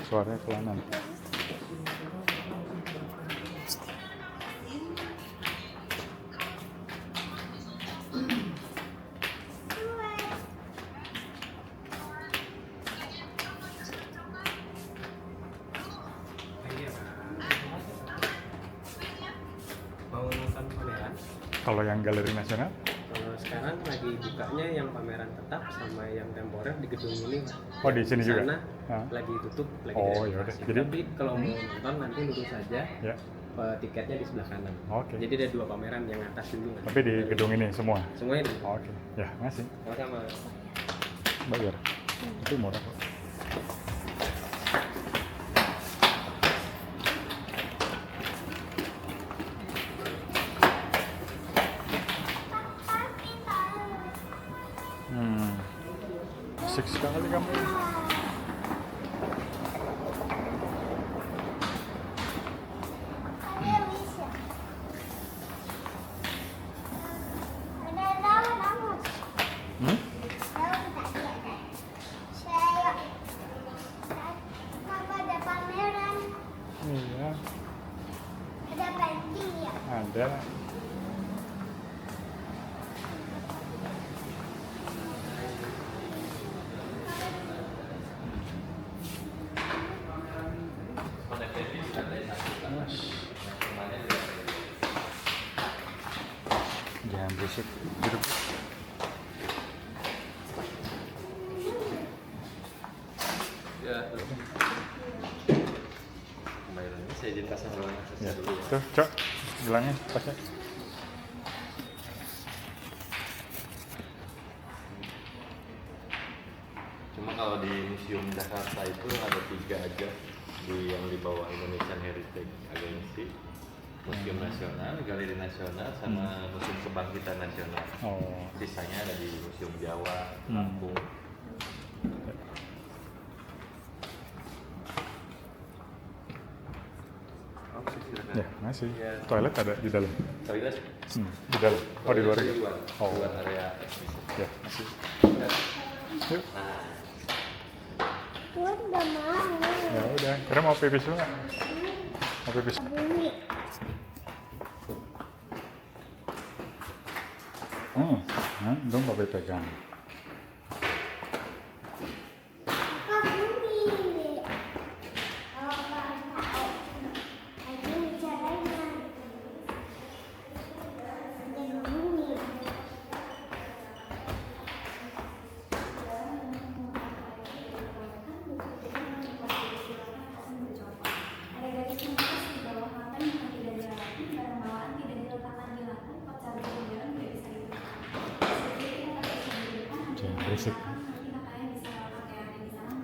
suaranya kelainan. Mau nonton pameran? Kalau yang Galeri Nasional? Kalau sekarang lagi bukanya yang pameran tetap sama yang temporer di gedung ini. Oh, di sini juga? Sana Hah? lagi tutup, lagi Oh, direnovasi. yaudah. Jadi- Tapi kalau mau nonton nanti lurus saja, Ya. tiketnya di sebelah kanan. Oke. Jadi ada 2 pameran, yang atas dulu. Tapi di gedung ini semua? Semuanya di Oke. Ya, masih. sama. Bayar. Itu murah kok. Asik sekali kamu. Hmm? Iya, Ada painting ya? ada. Jangan berisik. Duduk. Ya. Pembayarannya saya izin pasang ruang aksesnya Ya. dulu ya. Tuh, Cok. Bilangnya pakai. Cuma kalau di Museum Jakarta itu ada 3 aja yang di bawah Indonesian Heritage Agency, Museum Nasional, Galeri Nasional, sama Museum Kebangkitan Nasional. Oh. Sisanya ada di Museum Jawa, Hmm. Lampung. Oke, silakan. Ya, masih. Ya. Toilet ada di dalam. Toilet Di dalam. Oh, di luar di juga. luar, Oh. luar area eksis. Ya, masih. Yuk. Tuan udah mau. Ya udah. Kira mau pipis dulu nggak? Mau pipis? Bumi. Dong Bapak pegang. Apa bumi? Oh, nggak tahu. Lagi caranya. Ada bumi. Ada garis pembatas di bawah lantai yang tidak dilewati, barang bawaan tidak diletakkan di lantai, pot cabai di jalan tidak bisa digunakan. Jadi kita tak bisa digunakan, nanti Jangan berisik. nanti kakaknya bisa pakai yang ada di sana.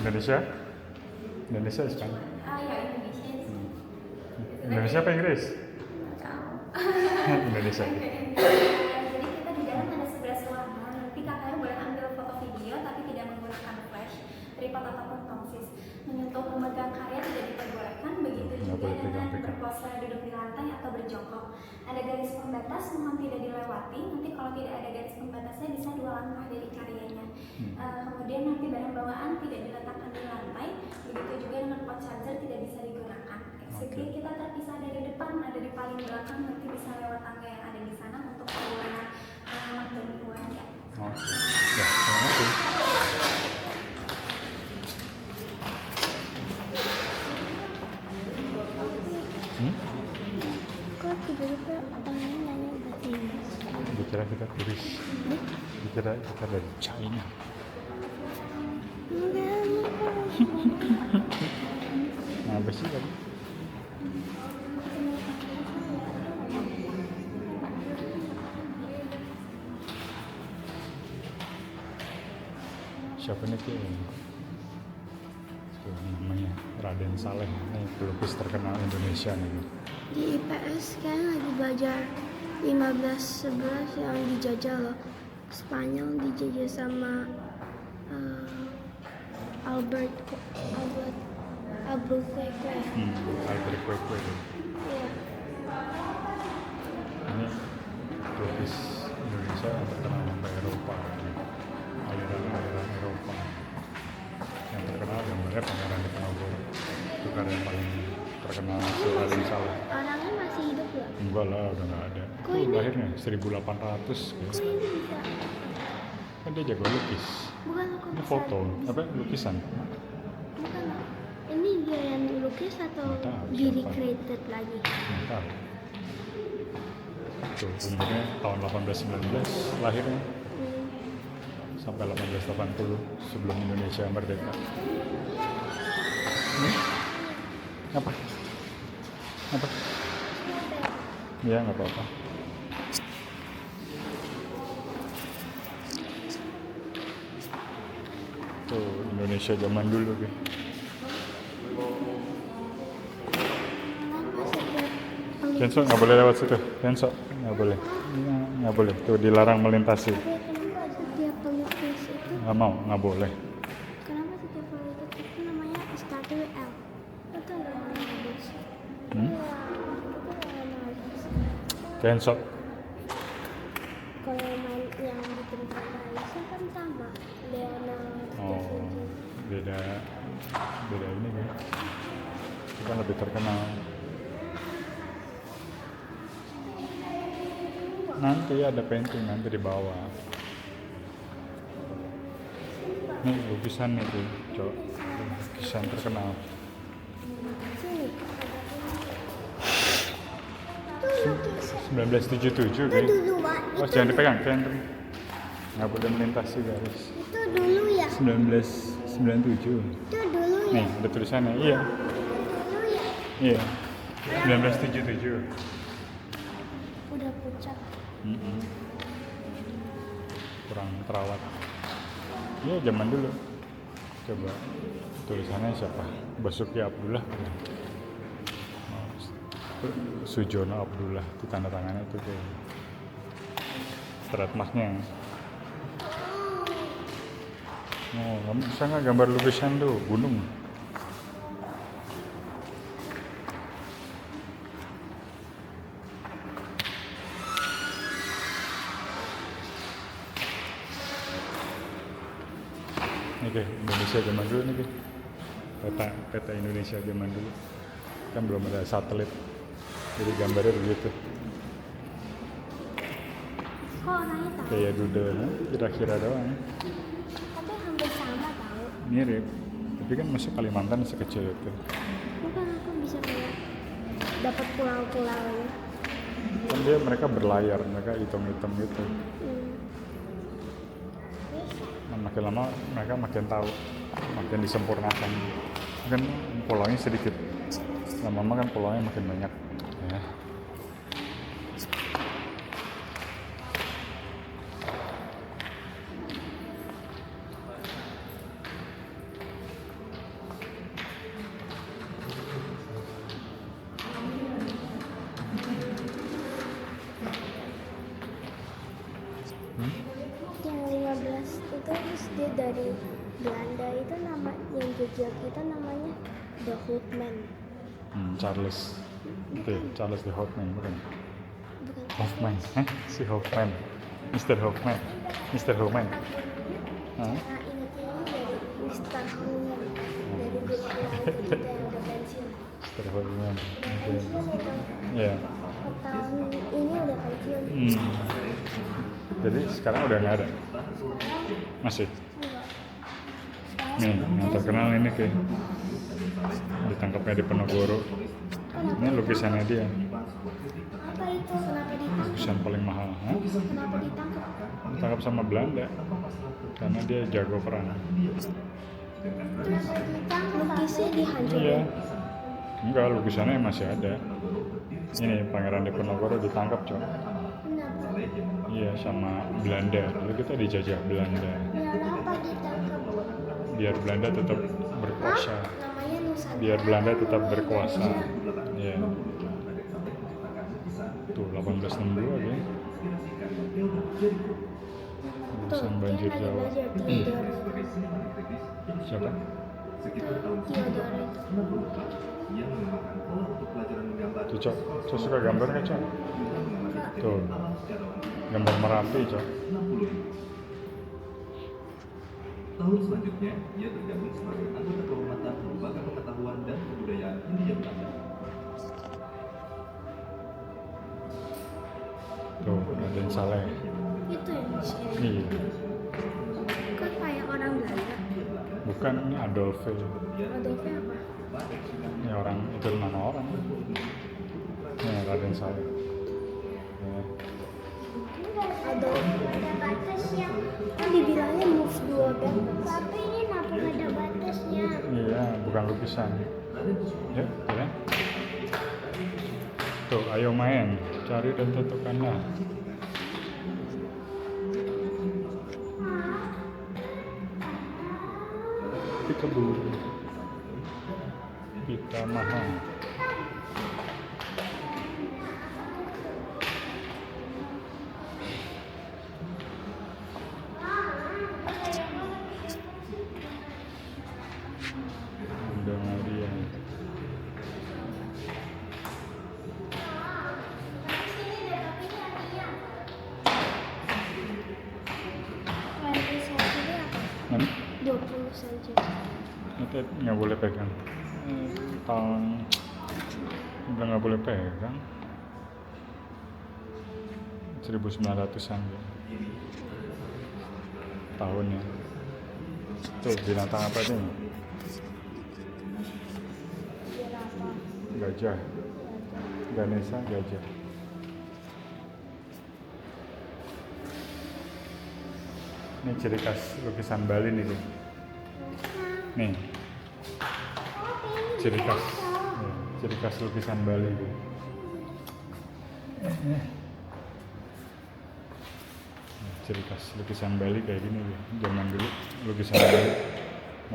Indonesia? Indonesia Spanyol. Ya Indonesia. Indonesia apa Inggris? Indonesia. Jadi kita di dalam ada 11 ruangan. Nanti kakaknya boleh ambil foto video tapi tidak menggunakan flash, tripod ataupun tongsis. Menyentuh memegang karya tidak diperbolehkan. Begitu Nggak juga boleh dengan pegang-pegang. berpose duduk di lantai atau berjongkok. Ada garis pembatas mohon tidak dilewati. Nanti kalau tidak ada garis pembatasnya bisa 2 langkah dari karyanya. Kemudian nanti barang bawaan tidak diletakkan di lantai. Begitu juga dengan pot charger tidak bisa digunakan. Exit kita terpisah dari depan, ada di paling belakang, nanti bisa lewat tangga yang ada di sana untuk keluaran anak dan keluarga. Oh. Ya, terima kasih. Kok tiba-tiba orangnya nanya bahasa Inggris? Dikira kita turis. Dikira kita dari China. Enggak. Nah, apa sih kamu? Siapa nih Ki? Namanya Raden Saleh, ini pelukis terkenal Indonesia nih. Di IPS kan lagi belajar 1511 yang dijajah loh. Spanyol dijajah sama Albert Albert Kue-Kue. Iya. sebenarnya Pangeran Diponegoro itu karya paling terkenal si Raden Saleh. Orangnya masih hidup nggak? Enggak lah, udah nggak ada. Kok Itu ini? lahirnya 1800 guys. Kok ini bisa? Kan dia jago lukis. Bukan aku Ini bisa. foto, apa lukisan? Bukan. Ini dia yang lukis atau Nggak tahu di siapa. recreated lagi? Nggak tahu. Tuh umurnya tahun 1819 lahirnya Hmm. sampai 1880 sebelum Indonesia merdeka. Apa? Apa? Ya nggak apa-apa. Tuh Indonesia zaman dulu gitu. Kenapa setiap Kenso nggak boleh lewat situ. Kenso nggak boleh. Ya, nggak boleh. Tuh dilarang melintasi. kenapa setiap pelukis itu Nggak mau, nggak boleh. kenapa setiap pelukis itu namanya start with L? Itu nama bagus. Hmm? Itu nama bagus. Kenso. Kalau main yang bikin Paradise kan sama Leonardo da Oh, Vinci. beda ini kan. Itu kan lebih terkenal. Nanti ada painting nanti di bawah. Nih lukisan nih tuh, Cok. Lukisan terkenal. Sini. 1977 Itu guys. dulu, Pak. Oh, jangan dipegang, jangan. Nggak boleh melintasi guys. Itu dulu ya. 1997. Itu dulu ya. Nih, ada tulisannya. Iya. Dulu ya. Iya. 1977. Udah pucat. Kurang terawat. Iya, zaman dulu. Coba tulisannya siapa? Basuki Abdullah. Oh, Sujono Abdullah itu tanda tangannya itu kayak trademarknya. Oh, kamu bisa nggak gambar lukisan tuh gunung? Nih ke Indonesia zaman dulu nih ke peta Indonesia zaman dulu kan belum ada satelit jadi gambarnya begitu Kok orangnya tahu? kayak doodle nah, kira-kira doang Tapi hampir sama tahu. mirip tapi kan masuk Kalimantan sekecil itu Bukan aku bisa kayak dapat pulau-pulau. kan dia mereka berlayar mereka hitung-hitung gitu nah, makin lama mereka makin tahu makin disempurnakan kan pulaunya sedikit lama-lama kan pulaunya makin banyak ya. Yang 15 itu terus dia dari Belanda itu nama yang jejak itu namanya The Houtman. Charles itu ya, Charles de Hoffman bukan Bukan Hoffman si Hoffman Mr. Hoffman Mr. Hoffman Hah? Nah, ingetnya ini dari Mr. Houtman dari grup kita yang udah pensiun. Mr. Hoffman Udah pensiun itu ya tahun ini udah pensiun. jadi sekarang udah nggak ada masih nih yang terkenal ini kayak ditangkapnya di Penogoro ini lukisannya dia Apa itu? Kenapa ditangkap? lukisan paling mahal Hah? Kenapa ditangkap? ditangkap sama Belanda karena dia jago perang Terus lukisnya dihancurin. iya enggak lukisannya masih ada ini Pangeran Diponegoro ditangkap cok Kenapa? iya sama Belanda dulu kita dijajah Belanda Biar apa ditangkap? biar Belanda tetap berkuasa Namanya Nusantara. biar Belanda tetap berkuasa iya tuh 1862 ya urusan banjir dia lagi Jawa belajar Theodore. siapa Theodore itu. tuh cok cok suka gambar nggak cok tuh gambar Merapi cok tahun selanjutnya, ia tergabung sebagai anggota kehormatan Lembaga Pengetahuan dan Kebudayaan Hindia Belanda. Tuh, Raden Saleh. Itu yang di sini. Iya. Kok kayak orang Belanda? Bukan, ini Adolf. Adolfnya apa? Ini orang, itu nama orang. Ini Raden Saleh. Ya. Adolf. Ada batasnya. Kan dibilangnya move 12. Tapi ini kenapa ada batasnya? Iya, bukan lukisan. Ya, ya. Tuh, ayo main, cari dan tentukanlah. Peekaboo. Kita mahal. Udah Maria. Lantai saya ini apa? Mana? 20 saja. Nanti nggak boleh pegang. Tahun udah nggak boleh pegang. 1900-an ya. Tahunnya. Tuh binatang apa itu? Biar apa? Gajah. Ganesha gajah. Ini ciri khas lukisan Bali nih. Deh. Nih. Ciri khas. Nih, ciri khas lukisan Bali. Deh. Nih, ciri khas lukisan Bali kayak gini deh. Zaman dulu lukisan Bali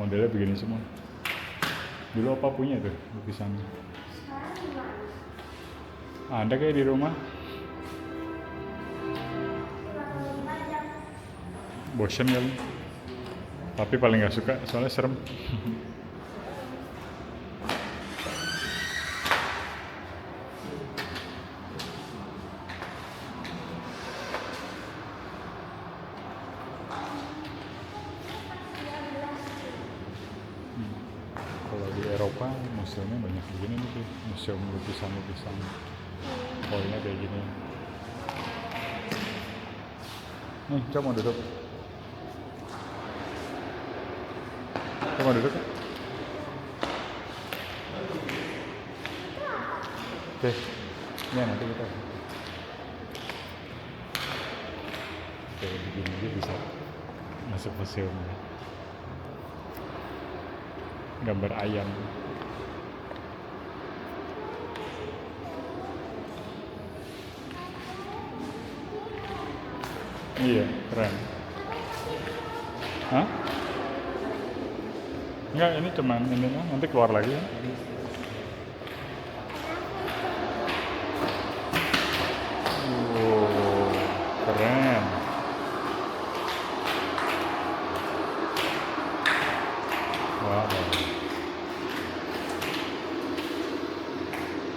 modelnya begini semua. Dulu apa punya tuh lukisannya? Ada kayak di rumah. Bosen kali. Tapi paling nggak suka soalnya serem. Kalau di Eropa museumnya banyak begini nih, museum lukisan-lukisan. Poinnya kayak gini. Nih, coba mau duduk. Coba duduk. Oke, ini nanti kita. Oke, begini aja bisa masuk museum. Gambar ayam. Iya, keren. Hah? Enggak, ini cuman ini nanti keluar lagi ya. Wow, keren. Wow.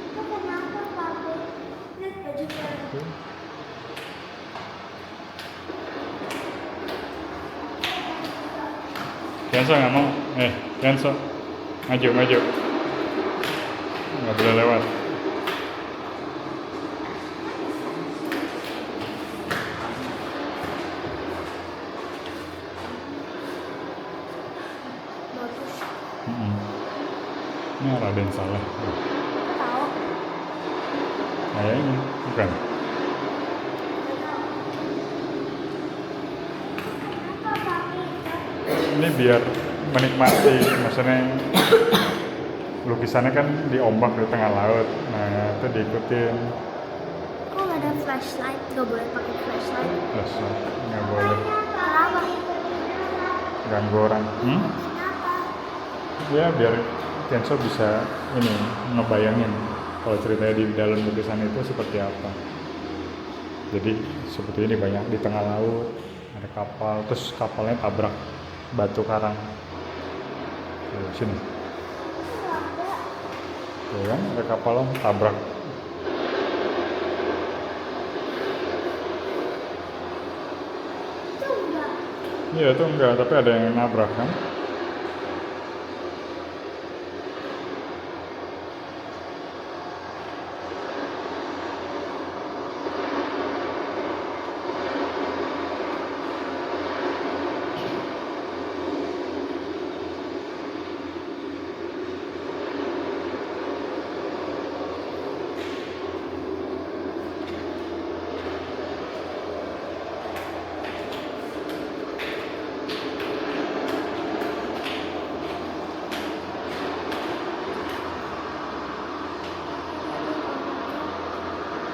Itu kenapa Papi? Lihat baju baru. Kenzo nggak mau? Kenzo, maju. Nggak boleh lewat. Bagus. Ini Raden Saleh. Tahu. Kayaknya bukan. Kenapa Papi? Ini biar menikmati, maksudnya lukisannya kan di ombak di tengah laut. Nah itu diikutin. Kok nggak ada flashlight? Nggak boleh pakai flashlight. Terus nggak boleh Kenapa? ganggu orang. Ya biar Kenzo bisa ini ngebayangin kalau ceritanya di dalam lukisan itu seperti apa. Jadi seperti ini banyak di tengah laut ada kapal, terus kapalnya tabrak batu karang. Tuh, sini. Tuh kan ada kapal tabrak. Itu enggak. Iya itu enggak, tapi ada yang nabrak kan.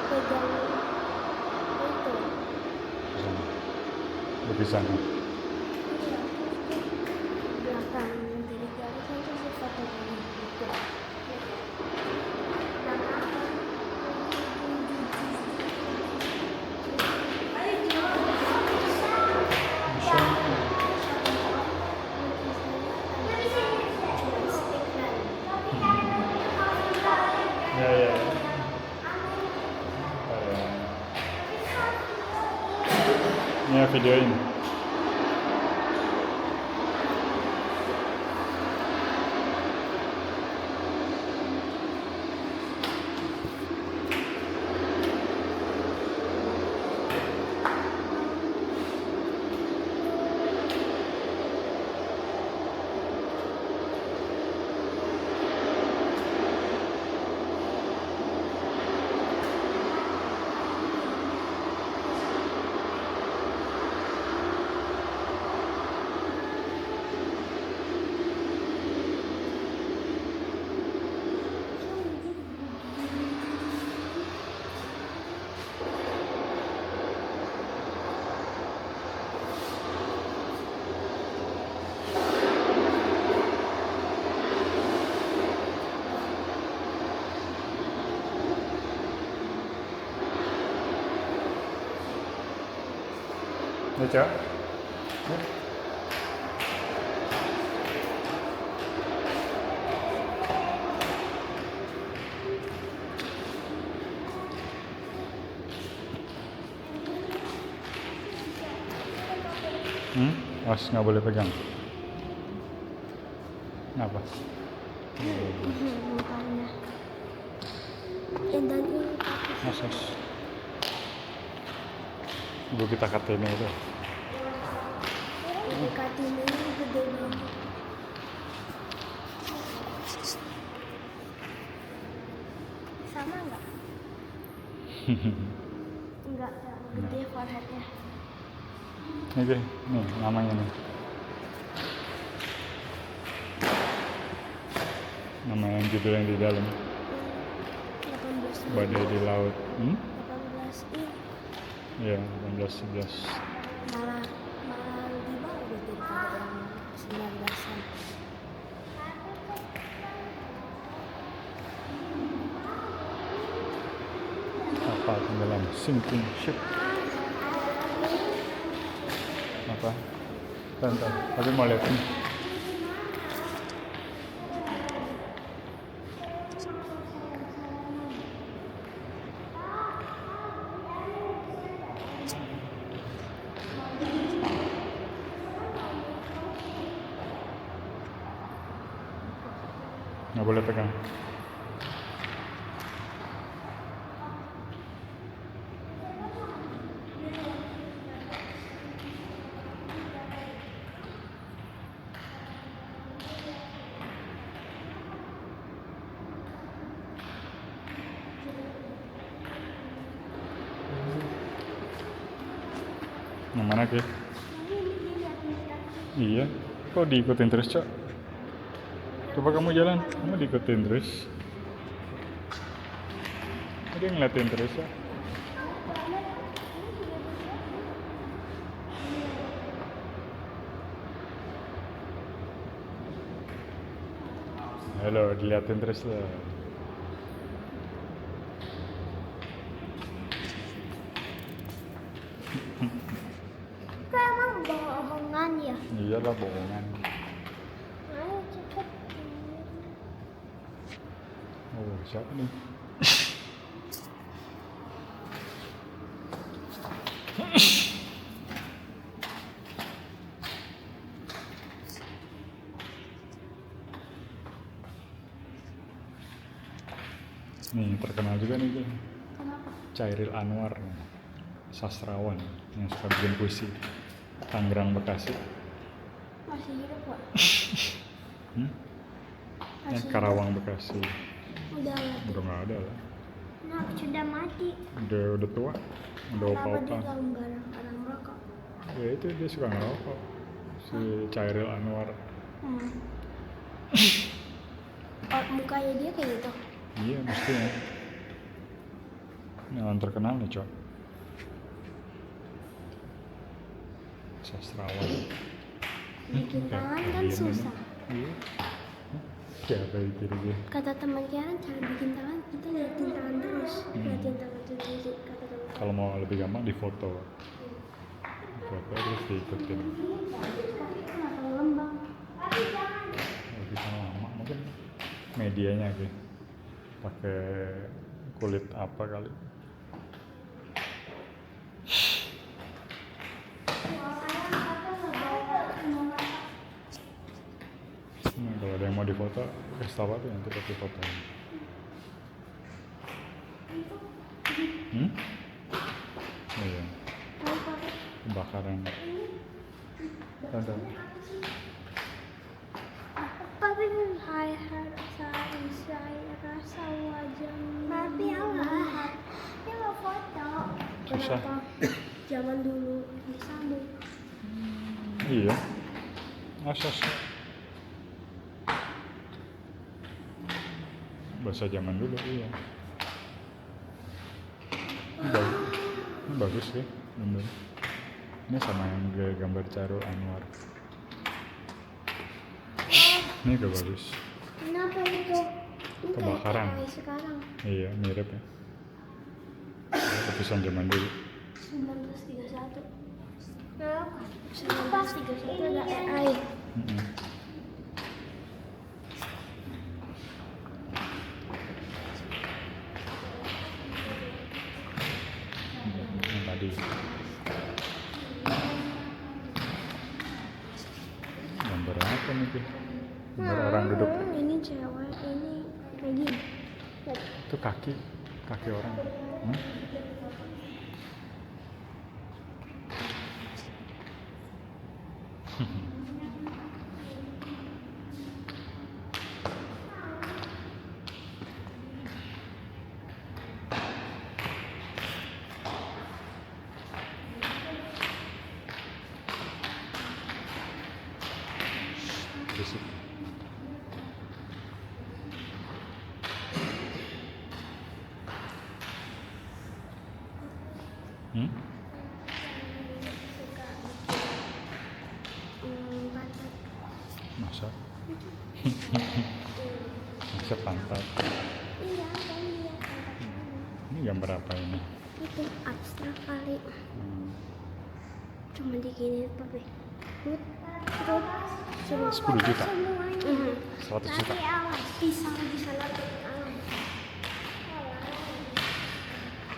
pegang itu Lukisan. iya belakang dari garis kan tuh si foto ini gitu. Ya ya. Ini ya videoin. Baca. Awas nggak boleh pegang. Kenapa? Mukanya dan ini Awas. Ibu kita KTM itu. dekat ini gede banget. Sama nggak? Enggak, gede foreheadnya. Oke, nih namanya nih. Nama yang judul yang di dalam. 18 Badai di laut. 18 Iya, 18 11. malah lebih baru daripada yang 19-an. Kapal tenggelam, sinking ship. Apa? Bentar, tapi mau lihat ini. Nggak boleh pegang. Yang mana ke? Iya, kok diikutin terus cok? Coba kamu jalan, kamu diikutin terus. Dia ngeliatin terus ya. Halo, diliatin terus lah. Kok emang bohongan ya? Iyalah bohongan. Ayo cepet. Oh, siapa nih? Nih terkenal juga nih tuh. Kenapa? Chairil Anwar, sastrawan yang suka bikin puisi. Tangerang, Bekasi. Masih hidup Pak? Hmm? Masih hidup? Karawang, Bekasi. Udah mati. Udah nggak ada lah. Nah, sudah mati. Udah tua. Udah Kenapa dia opa-opa. kalau barang merokok? Ya itu dia suka ngerokok. Si Chairil Anwar. Oh, mukanya dia kayak gitu. Iya mestinya. Ini orang terkenal nih cok. Sastrawan. Bikin tangan kan Iya, susah. Iya. Siapa itu dia? Kata teman Karen, cara bikin tangan kita liatin tangan terus. Liatin tangan terus, kata teman. Kalau mau lebih gampang di foto. Foto terus diikutin. Kenapa lembang? Lebih lama mungkin medianya sih. Pakai kulit apa kali? Kalau ada yang mau difoto, kasih tahu aja nanti pakai foto. Iya. Kebakaran. Ada. Papi saya rasa wajah. Papi Allah. Dia mau foto. Susah. Kenapa? Zaman dulu disambung. Iya. Asas. Bahasa zaman dulu iya. Ini bagus sih, bener. Ini sama yang gambar Chairil Anwar. Ini juga bagus. Kenapa itu? Ini Kebakaran. kayak sekarang. Iya, mirip ya. Lukisan zaman dulu. 1931. Kenapa? 1931 ada AI. Yang tadi. Gambar apa nih? Gambar orang duduk. Ini cewek, ini lagi. Itu kaki orang. Berisik. Pantat. Masa? Masa pantat. Iya, kan dia pantat. Ini gambar apa ini? Itu abstrak kali. Cuma diginiin papi. Perut. 10 juta. Semuanya. 100 juta. Tapi awas, pisang bisa lagi kalah.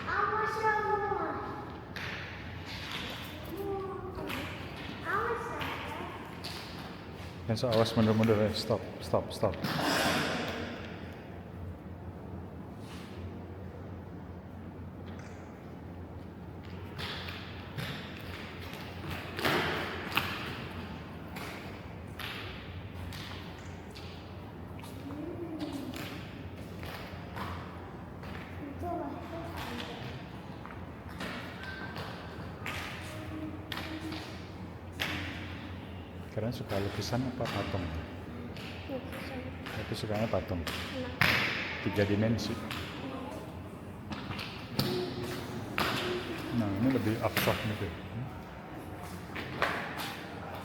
Awas semua. Awas ya. Yang so, awas mundur-mundur ya. Stop. Kalian suka lukisan apa patung? Aku sukanya patung. 3 dimensi. Nah, ini lebih abstrak gitu.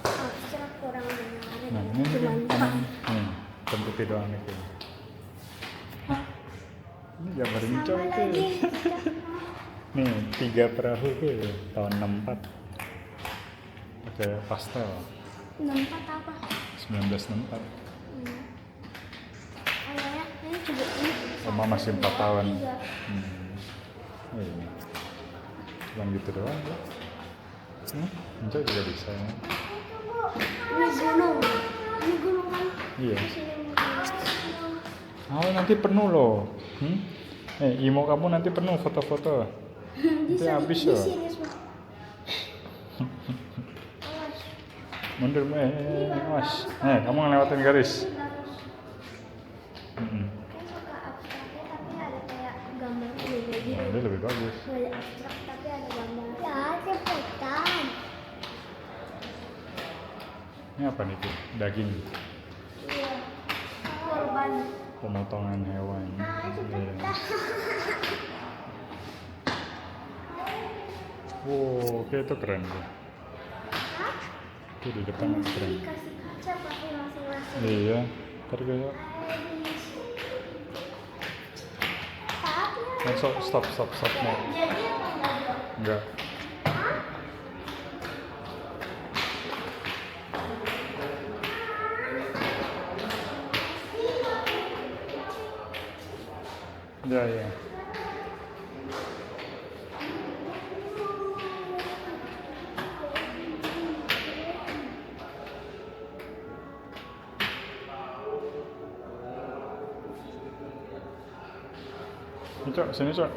Abstrak kurang menarik. Nah, ini Cuman nih, bentuk doang itu. Ini gambar sama Mico lagi. itu. Nih, 3 perahu itu tahun 64. Pakai pastel. 64 apa? 1964. Ayahnya, ini coba ini. Oma masih 4 tahun. 3. Oh ini. Cuman gitu doang ya. Mico juga bisa ya. Ini gunung. Ini gunung kan? Iya. Sini gunung. Oh nanti penuh loh. Imo kamu nanti penuh foto-foto. Nanti habis di loh. sini semua. Awas. Mundur, awas. Kamu ngelewatin garis. Mm-mm. Saya suka abstraknya tapi ada kayak gambarnya beda gitu. Nah, dia lebih bagus. Nggak ada abstrak tapi ada gambar. Ya, cepetan. Ini apa nih, Ki? Daging, Iya. Korban. pemotongan hewan. Iya. Wow, oke, itu keren tuh. Itu di depan itu keren. Dikasih kaca pakai masing-masing. Iya, ntar kayak stop no. Jadi apa enggak? Enggak. Ya. Ini, Cok, sini, Cok.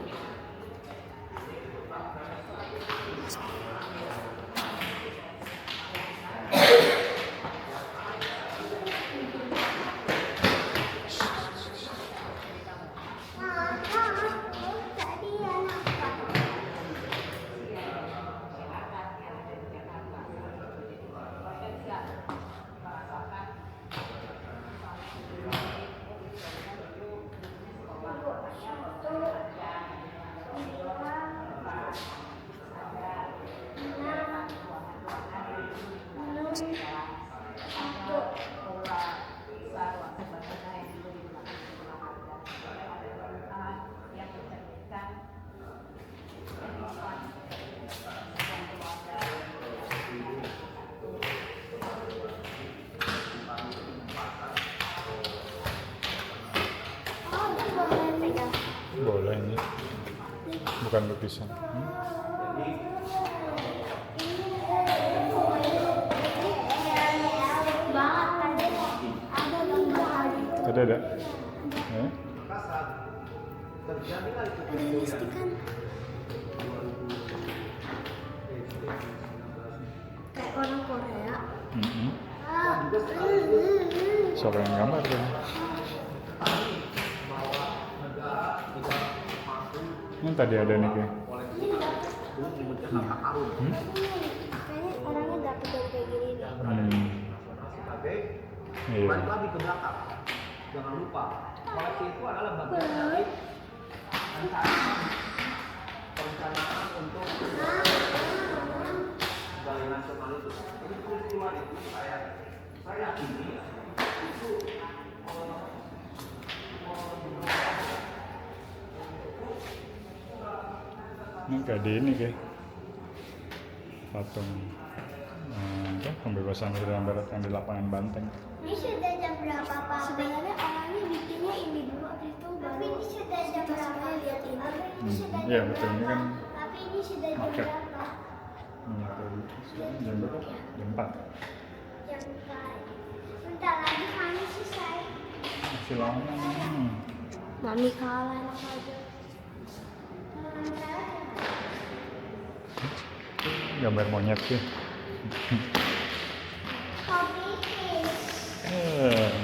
Boleh ini. Bukan lukisan. Tadi ada. Ada listikan. Kayak orang Korea. Siapa yang gambar kan? Ini tadi ada nih kayak. Kayaknya orangnya dapet dari kayak gini nih. Iya. Balik lagi ke belakang. Jangan lupa, koleksi itu adalah bagian dari perencanaan untuk Balai Nasional itu. Jadi peristiwa itu saya yakini itu Ini kayak di ini kayak patung pembebasan Irian Barat yang di lapangan Banteng. Ini sudah jam berapa, Pak? Sebenarnya orangnya bikinnya ini dulu, habis itu Tapi ini sudah jam berapa? lihat ini. Ini sudah Iya, jam betul. Ini kan Tapi ini sudah jam market. berapa? Jam berapa? Jam 4. Jam 4. Bentar lagi kami selesai. Masih lama. Mami kalah enak aja. Gambar monyet sih. Kopi fish.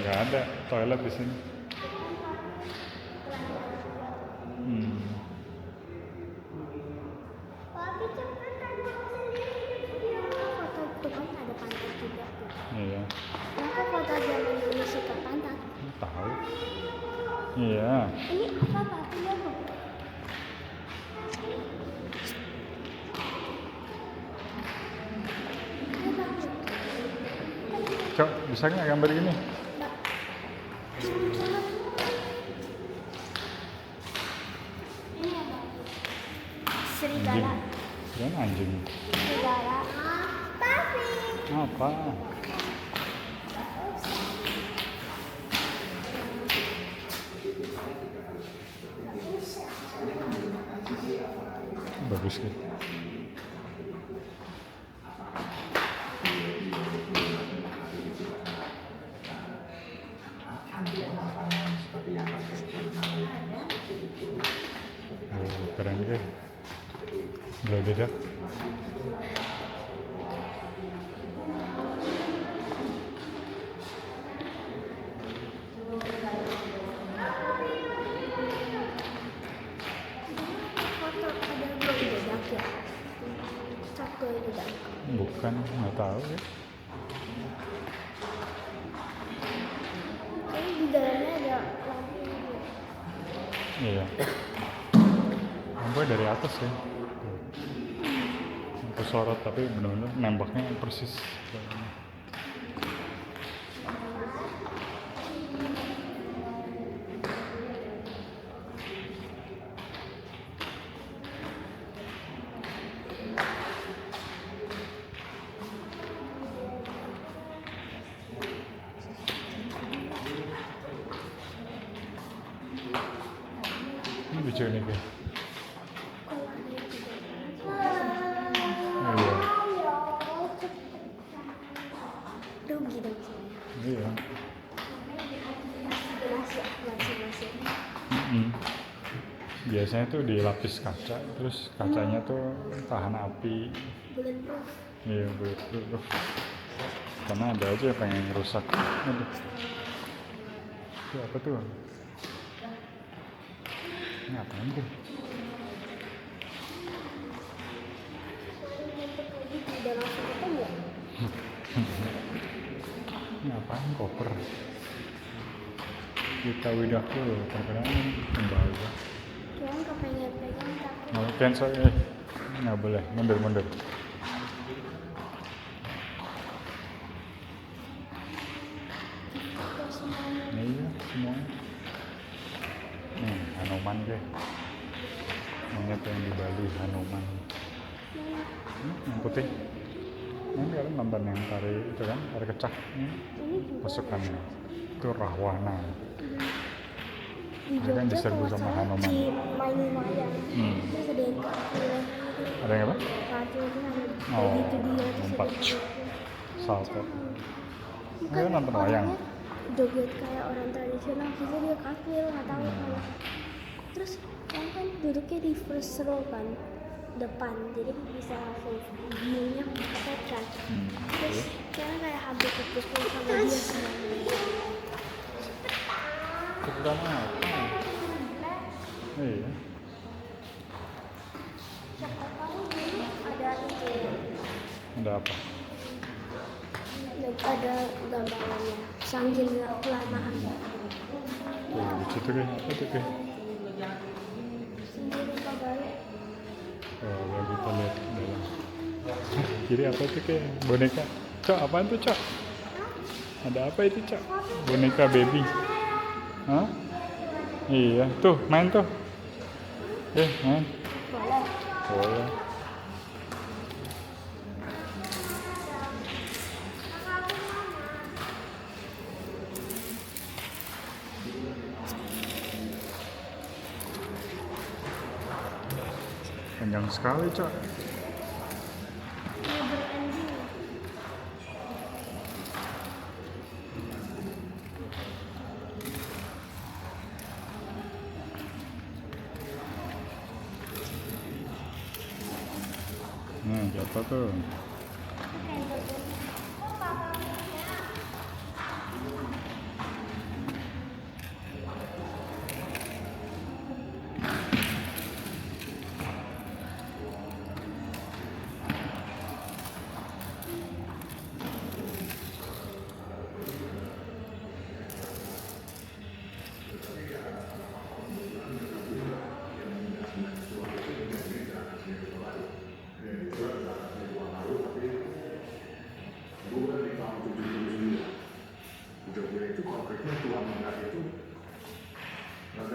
Nggak ada toilet di sini. Kopi cepetan mau sendiri video. Foto kan ada pantat juga tuh. Iya. Kenapa foto zaman dulu suka pantat? Tahu. Iya. Ini apa Pak? Ini apa? Cok, bisa nggak gambar gini? Ini apa? Anjing. Serigala. Keren anjing. Serigala. Tapi Apa? Bagus sih. keren juga. Beda. Foto ada blog dedak ya. Cap gue dedak. Bukan, nggak tahu ya. Tapi di dalamnya ada lampu juga. Iya. Lampunya dari atas ya. Lampu sorot tapi benar-benar nembaknya persis. Ini lucu nih kayak. Iya. Rugi dong saya. Iya. Masih. Biasanya tuh dilapis kaca, terus kacanya tuh tahan api. Bulletproof. Iya, betul. Karena ada aja yang pengen rusak. Aduh. Itu apa tuh? Ini apaan tuh? Udah langsung ketemu ya? Ini apaan? Koper. Kita Widaku perkenalan kembali. Cuman kepengen pegang tapi Mau cancel nggak boleh, mundur. kok semuanya Iya, semuanya. Nih, Hanuman deh. Monyet yang di Bali, Hanuman. Yang putih. Nanti kalian nonton yang tari itu kan, tari kecak. ini juga Pasukannya. Itu Rahwana. di Dia kan Jogja diserbu kalau sama salah Hanuman. di mainin wayang. Hmm. Terus ada yang kafir gitu. Ada yang apa? Kafir itu ada Oh, itu dia terus lompat. ada joget. Salto. Bukan Ayo nonton wayang. orangnya joget kayak orang tradisional, kita dia kafir nggak tahu kan. Terus kan duduknya di first row kan, depan, jadi bisa langsung view-nya kepepet. Terus sekarang kayak hampir kepukul sama dia semuanya. Kebukan apa? Iya. Siapa tahu dulu ada itu, Ada apa? ada gambarannya, sambil kelamaan. Tuh, di situ kayak apa tuh kayak? Sendiri kabarnya. Oh, kalau kita lihat dalam. Kiri apa tuh kayak boneka? Cok, apaan tuh Cok? Ada apa itu Cok? Boneka baby. Hah? Iya, tuh main tuh. Main. Boleh. Boleh. Panjang sekali Cok. Never ending. Siapa tuh?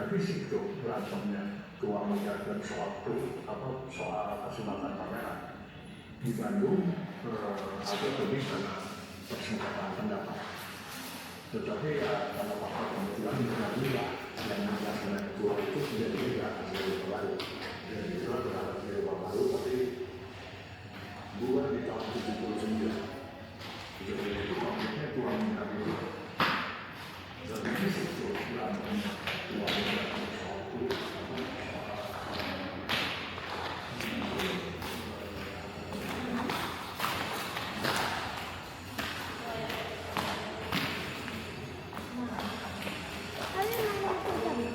Fisik tuh berantemnya tua muda dan soal kesempatan pameran di Bandung ada lebih karena persempatan pendapat, tetapi ya karena faktor kebetulan juga yang menjelaskan tua itu sudah tidak dari lalu dan itu berada dari lalu tapi bukan di tahun 79 jadi itu konfliknya tua muda itu dan fisik tuh berantemnya tua muda dan soal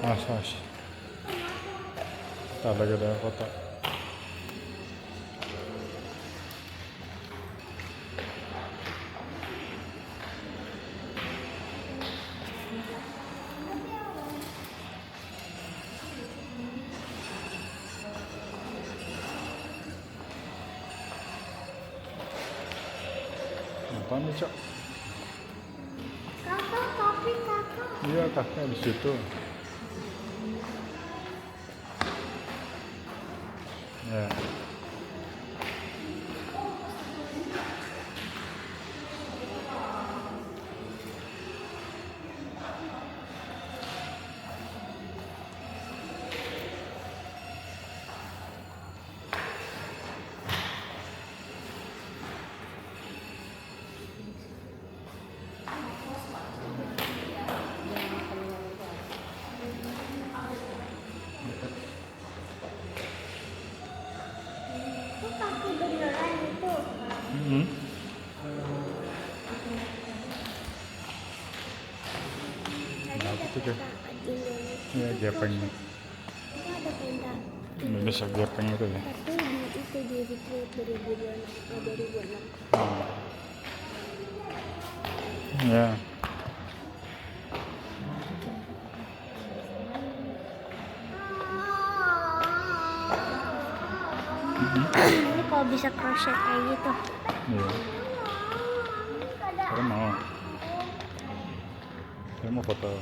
Mas. Tak lagi ada kotak. Apa nih, Cok? Kakak, tapi kakak. Iya, kakak di situ. Ya. Itu kaki beneran itu. Hmm. Tadi ada Itu kan? peta Indonesia. Ya, gepeng. Itu ada peta. Indonesia gepeng itu ya. Tapi di retweet 2006. Ya. Ini kalau bisa crochet kayak gitu. Iya. Saya mau. Saya mau foto.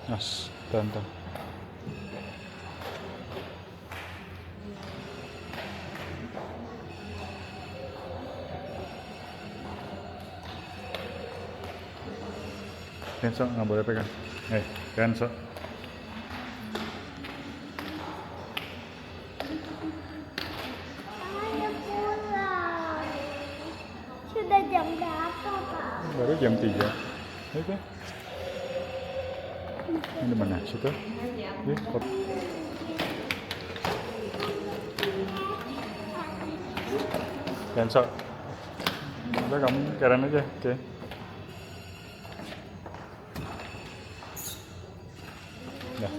Mas, tante. Kenso, nggak boleh pegang. Kenso. Saya pulang. Sudah jam berapa, Pak? Baru jam 3. Oke. Ini mana? Situ? Ini foto. Kenso. Udah kamu keren aja, oke. Dah.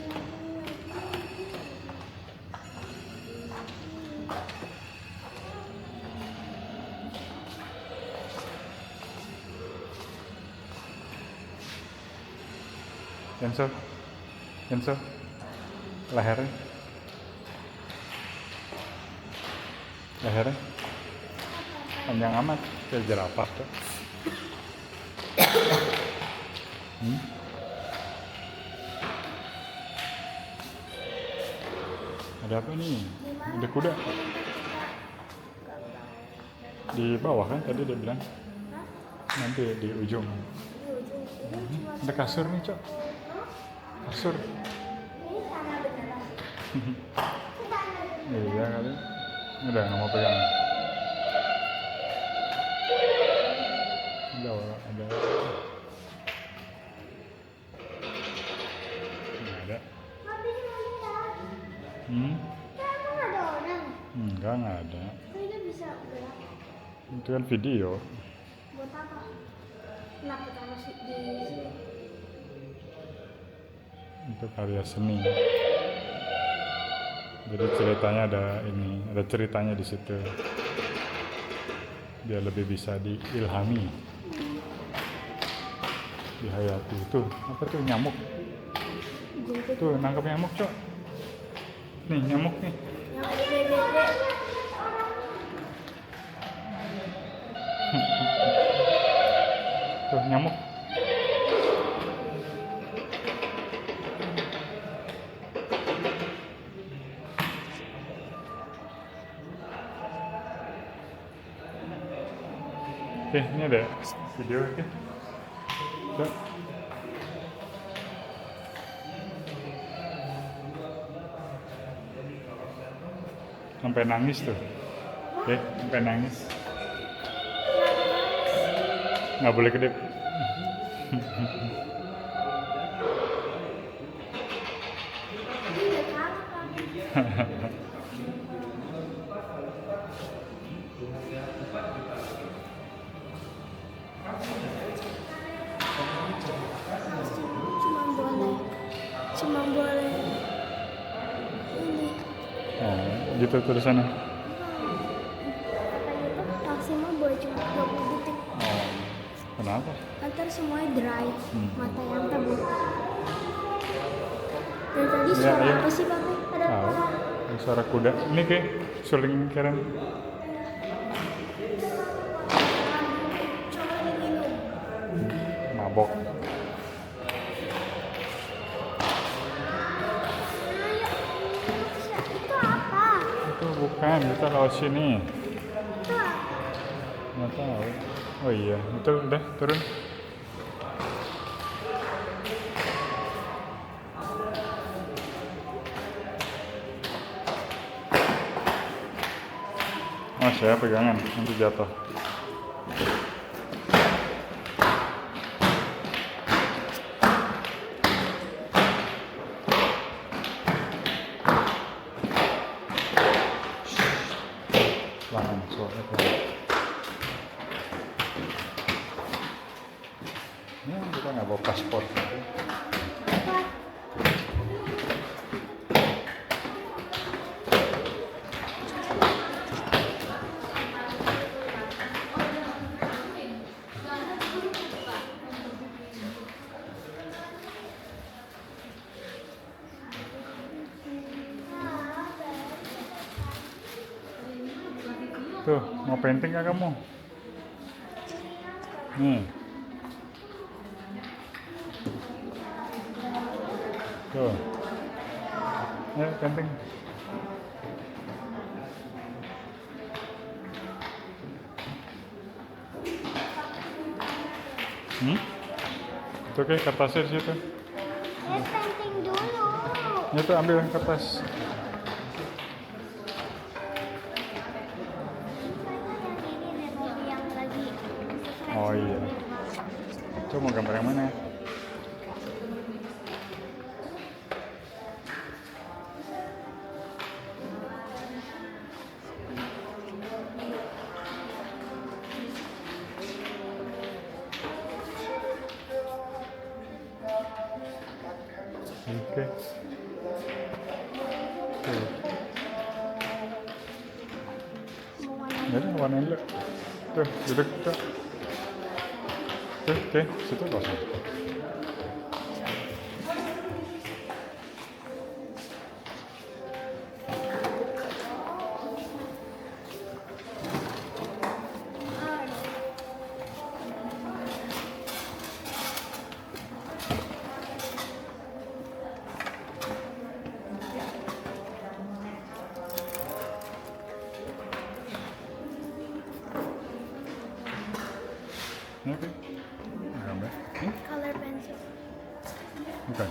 Kenso, lehernya, panjang amat, kayak jerapah tuh. Ada apa nih? Ada kuda. Di bawah kan tadi dia bilang. Nanti di ujung. Ada kasur nih, Cok. Kasur. Ini tanah beneran. Iya kali. Udah nggak mau pegang. Ada. Nggak ada. Tapi ini beneran. Emang ada orang? Nggak ada. Ini bisa gerak. Itu kan video. Buat apa? Kenapa taruh di sini? Itu karya seni. Jadi ceritanya ada ceritanya di situ. Biar lebih bisa diilhami, dihayati. Tuh, apa tuh nyamuk? Tuh, nangkap nyamuk, Cok. Nih, nyamuk nih. Yang ada bebek. Tuh, nyamuk. Oke, ini ada video oke. Tuh. Sampai nangis tuh. Oke, sampai nangis. Nggak boleh kedip. Iya, kakak. gitu tulisannya. Katanya tuh maksimal boleh cuma 20 detik. Oh, kenapa? Ntar semuanya dry, mata yang tabur. Dan tadi Ya, suara ayo. apa sih Papi? Ada Tahu. orang. Ada suara kuda. Ini kayak suling keren. Coba diminum. Mabok. Itu apa? Itu bukan, kita lewat sini. Itu apa? Nggak tahu. Oh iya, itu udah turun. Oh, saya pegangan, nanti jatuh. Pelan, suaranya pelan. Ya, kita nggak bawa paspor. Tuh, mau painting nggak kamu? Nih. Tuh. Ayo painting. Itu kayak kertasnya di situ. Painting dulu. Itu ambil kertas. Yang lagi Oh iya. Itu mau gambar yang mana? Oke. Tuh. Jadi warnain dulu. Tuh, duduk tuh. Tuh, oke, situ nggak usah. Oke. Gambar. color pencil. Bukan.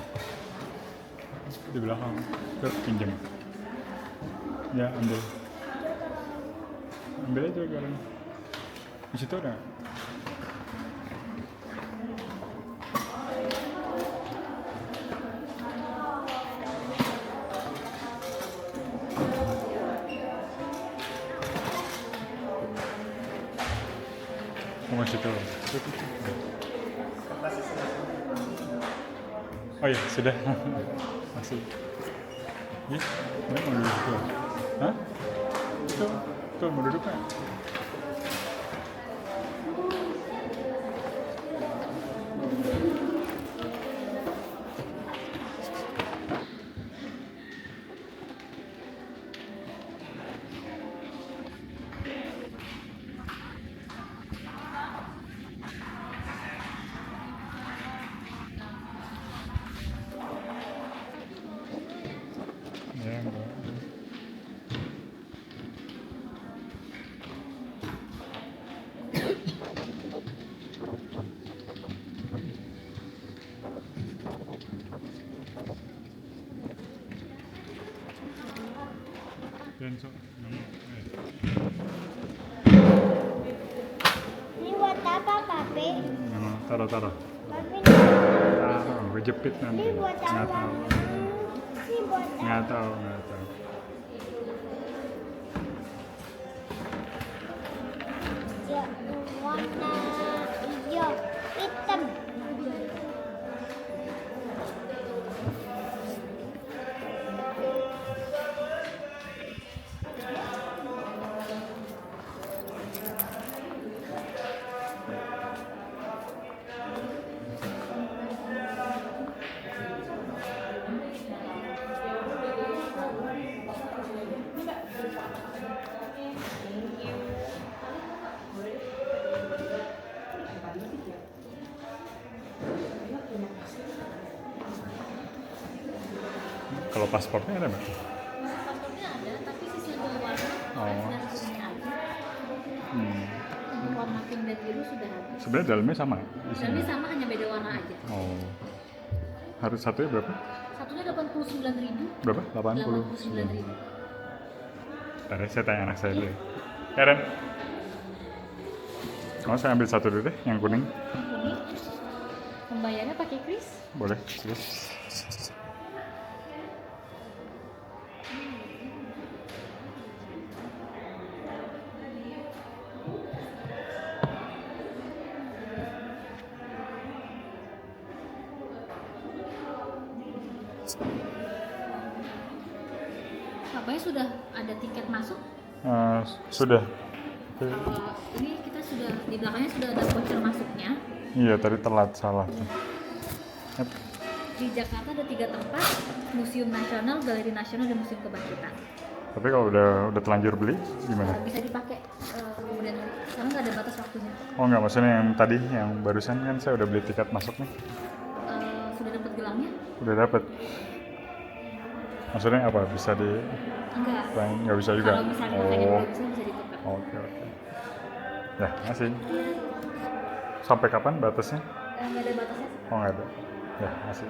Di belakang. Tuh, pinjam. Ya, ambil. Ambil aja sekarang. Di situ ada. Oh, situ. Oh iya, sudah. Masih. Ih, ini mau duduk tuh. Hah? Tuh, mau duduk kan? Ya, enggak. Denso, Ini buat apa, Papi? taruh. Papi, Taruh, gue jepit nanti. ini buat Nggak apa? tahu. Ini buat apa? Nggak tahu. Ya, warna hijau, hitam. Kalau pasportnya ada nggak? Pasportnya ada, tapi sisa dua warna Oh. dan kuningnya aja. Hmm. Untuk warna pink dan biru sudah habis. Sebenarnya dalamnya sama ya? Dan ini sama, hanya beda warna aja. Oh. Harus satunya berapa? Satunya 89.000. Berapa? 89.000. Ntar ya, saya tanya anak saya dulu ya. Karen, mau saya ambil satu dulu deh, yang kuning. Kuning. Pembayarnya pakai kris. Boleh, please. Bapaknya sudah ada tiket masuk. Sudah. Ini kita sudah di belakangnya sudah ada voucher masuknya. Iya, tadi telat salah. Di Jakarta ada 3 tempat: Museum Nasional, Galeri Nasional, dan Museum Kebangkitan. Tapi kalau udah telanjur beli gimana? Bisa dipakai kemudian hari. Sekarang nggak ada batas waktunya. Oh enggak, maksudnya yang tadi yang barusan kan saya udah beli tiket masuk nih. Sudah dapat gelangnya? Udah dapet. Maksudnya apa? Bisa di Enggak. nggak bisa juga? Kalau misalnya makanya belum bisa ditukar. Oke. Ya, masih. Sampai kapan batasnya? Nggak ada batasnya. Oh nggak ada. Ya, masih.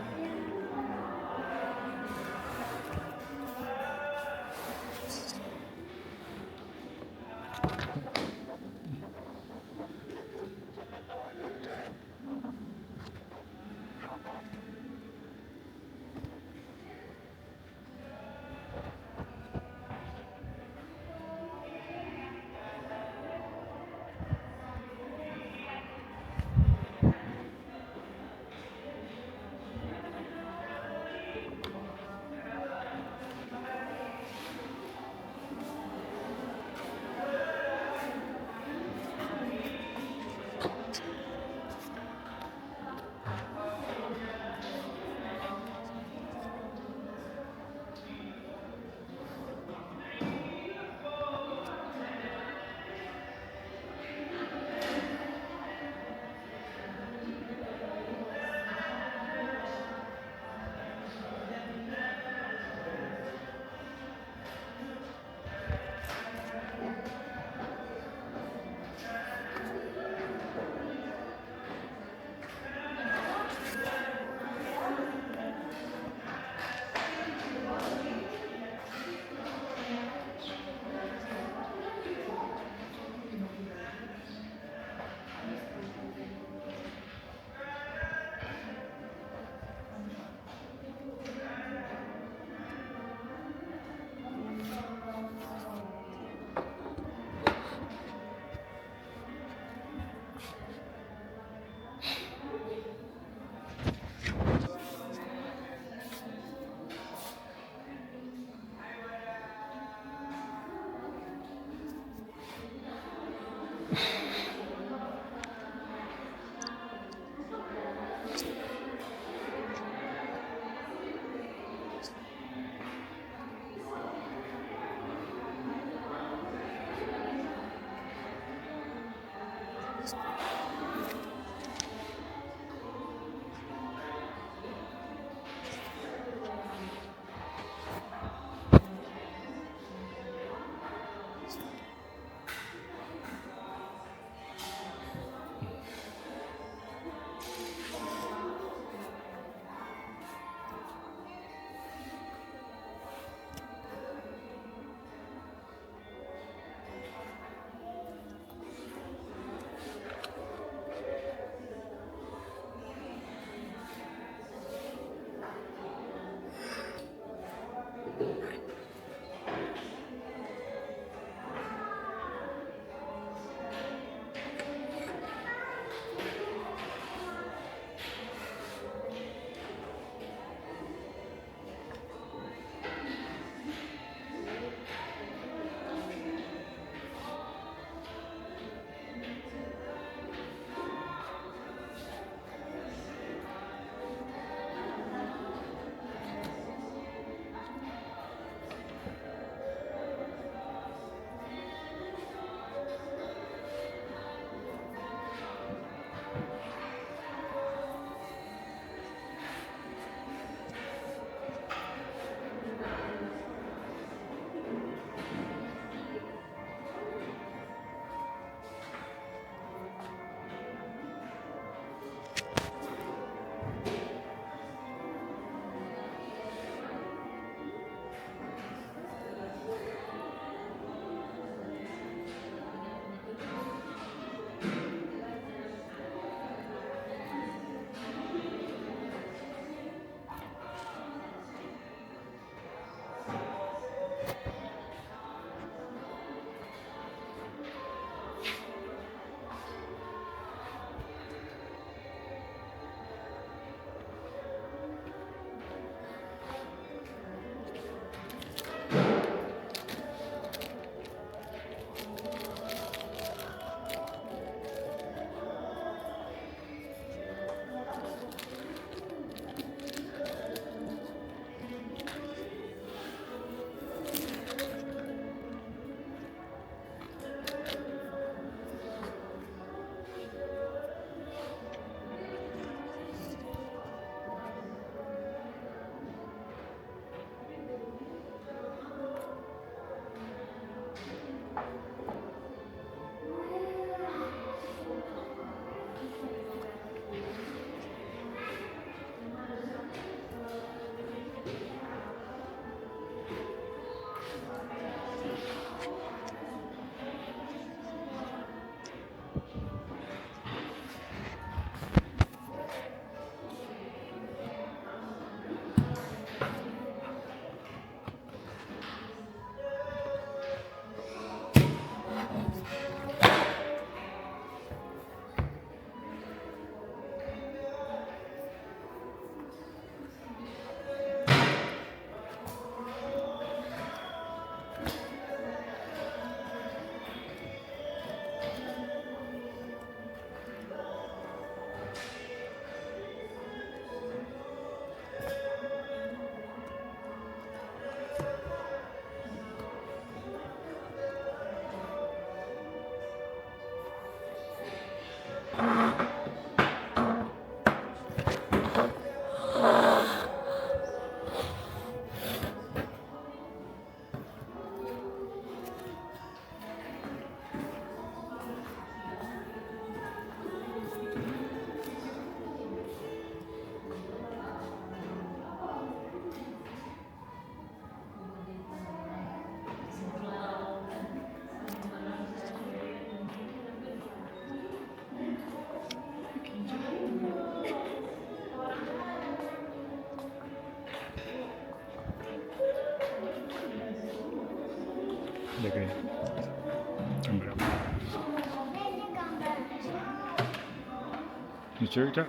Lucu, Cak.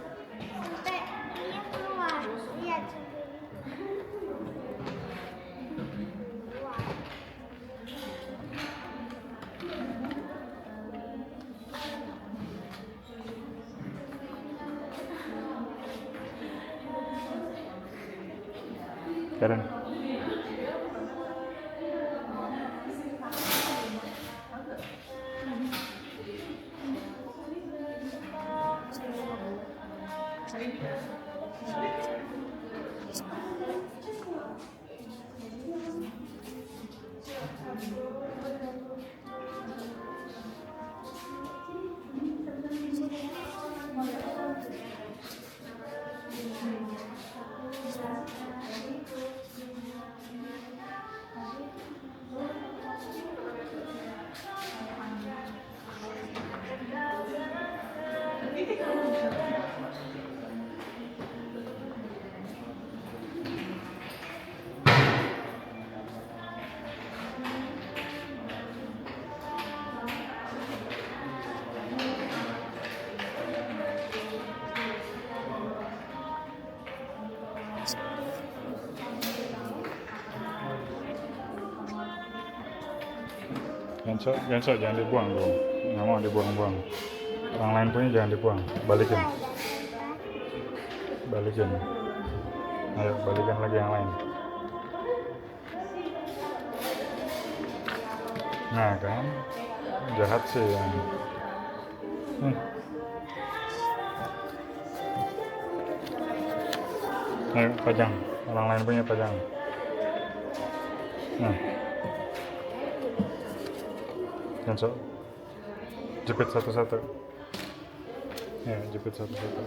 Sampai dia keluar. Lihat sampai keluar. Karen. Jangan dibuang dong. Nggak mau dibuang-buang. Orang lain punya jangan dibuang. Balikin. Balikin. Ayo balikan lagi yang lain. Nah kan, jahat sih yang. Ayo pajang. Orang lain punya pajang. Nah. Jangan jepit satu-satu. Ya, jepit satu-satu.